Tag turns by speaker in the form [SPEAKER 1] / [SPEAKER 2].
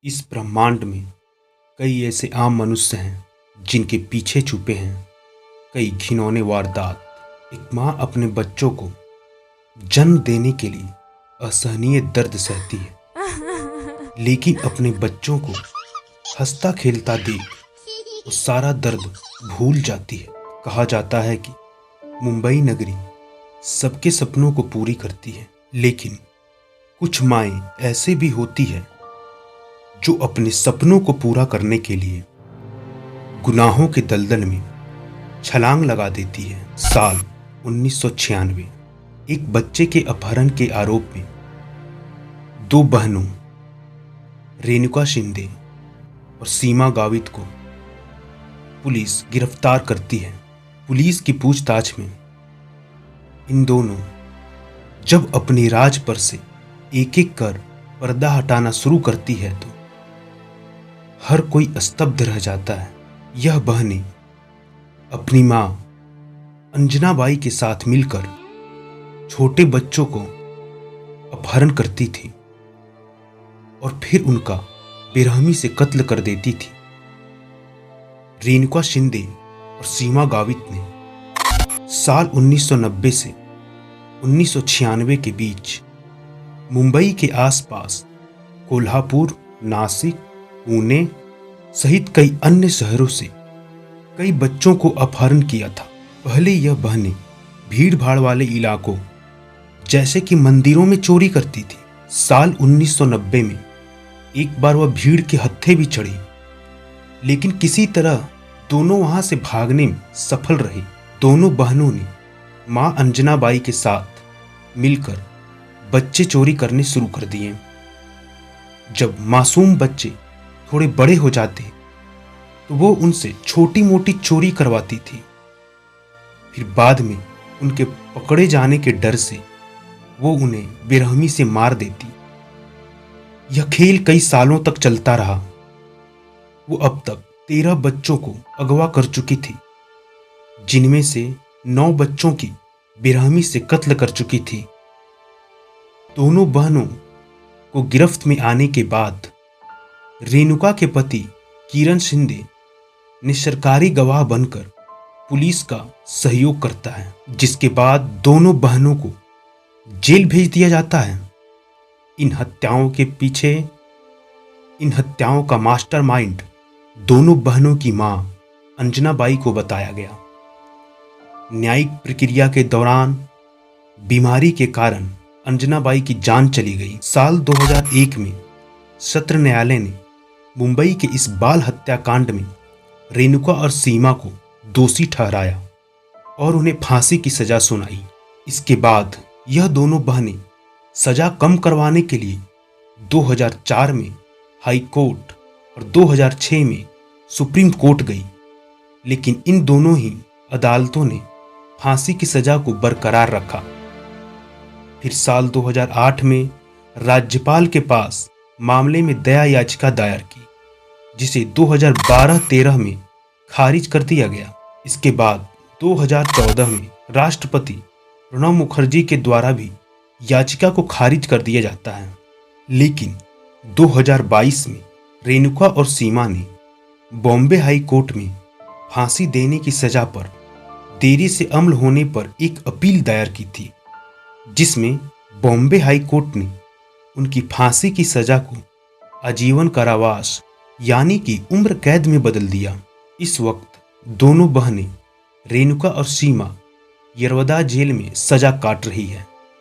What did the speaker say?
[SPEAKER 1] इस ब्रह्मांड में कई ऐसे आम मनुष्य हैं जिनके पीछे छुपे हैं कई घिनौने वारदात। एक माँ अपने बच्चों को जन्म देने के लिए असहनीय दर्द सहती है, लेकिन अपने बच्चों को हंसता खेलता देख वो सारा दर्द भूल जाती है। कहा जाता है कि मुंबई नगरी सबके सपनों को पूरी करती है, लेकिन कुछ माएँ ऐसे भी होती है जो अपने सपनों को पूरा करने के लिए गुनाहों के दलदल में छलांग लगा देती है। साल 1996 एक बच्चे के अपहरण के आरोप में दो बहनों रेणुका शिंदे और सीमा गावित को पुलिस गिरफ्तार करती है। पुलिस की पूछताछ में इन दोनों जब अपने राज पर से एक एक कर पर्दा हटाना शुरू करती है तो हर कोई स्तब्ध रह जाता है। यह बहनें अपनी मां अंजना बाई के साथ मिलकर छोटे बच्चों को अपहरण करती थी और फिर उनका बेरहमी से कत्ल कर देती थी। रेणुका शिंदे और सीमा गावित ने साल 1990 से 1996 के बीच मुंबई के आसपास कोल्हापुर, नासिक, पुणे सहित कई अन्य शहरों से कई बच्चों को अपहरण किया था। पहले यह बहनें भीड़ भाड़ वाले इलाकों जैसे कि मंदिरों में चोरी करती थी। साल 1990 में एक बार वह भीड़ के हत्थे भी चढ़ी, लेकिन किसी तरह दोनों वहां से भागने में सफल रही। दोनों बहनों ने मां अंजना बाई के साथ मिलकर बच्चे चोरी करने शुरू कर दिए। जब मासूम बच्चे थोड़े बड़े हो जाते तो वो उनसे छोटी मोटी चोरी करवाती थी। फिर बाद में उनके पकड़े जाने के डर से वो उन्हें बेरहमी से मार देती। यह खेल कई सालों तक चलता रहा। वो अब तक 13 बच्चों को अगवा कर चुकी थी, जिनमें से 9 बच्चों की बेरहमी से कत्ल कर चुकी थी। दोनों बहनों को गिरफ्त में आने के बाद रेणुका के पति किरण शिंदे ने सरकारी गवाह बनकर पुलिस का सहयोग करता है, जिसके बाद दोनों बहनों को जेल भेज दिया जाता है। इन हत्याओं का मास्टरमाइंड दोनों बहनों की मां अंजना बाई को बताया गया। न्यायिक प्रक्रिया के दौरान बीमारी के कारण अंजना बाई की जान चली गई। साल 2001 में सत्र न्यायालय ने मुंबई के इस बाल हत्याकांड में रेणुका और सीमा को दोषी ठहराया और उन्हें फांसी की सजा सुनाई। इसके बाद यह दोनों बहनें सजा कम करवाने के लिए 2004 में हाई कोर्ट और 2006 में सुप्रीम कोर्ट गई, लेकिन इन दोनों ही अदालतों ने फांसी की सजा को बरकरार रखा। फिर साल 2008 में राज्यपाल के पास मामले में दया याचिका दायर की, जिसे 2012-13 में खारिज कर दिया गया। इसके बाद 2014 में राष्ट्रपति प्रणब मुखर्जी के द्वारा भी याचिका को खारिज कर दिया जाता है, लेकिन 2022 में रेणुका और सीमा ने बॉम्बे हाई कोर्ट में फांसी देने की सजा पर देरी से अमल होने पर एक अपील दायर की थी, जिसमें बॉम्बे हाई कोर्ट ने उनकी फांसी की सजा को आजीवन कारावास यानी कि उम्र कैद में बदल दिया। इस वक्त दोनों बहनें रेणुका और सीमा यरवदा जेल में सजा काट रही है।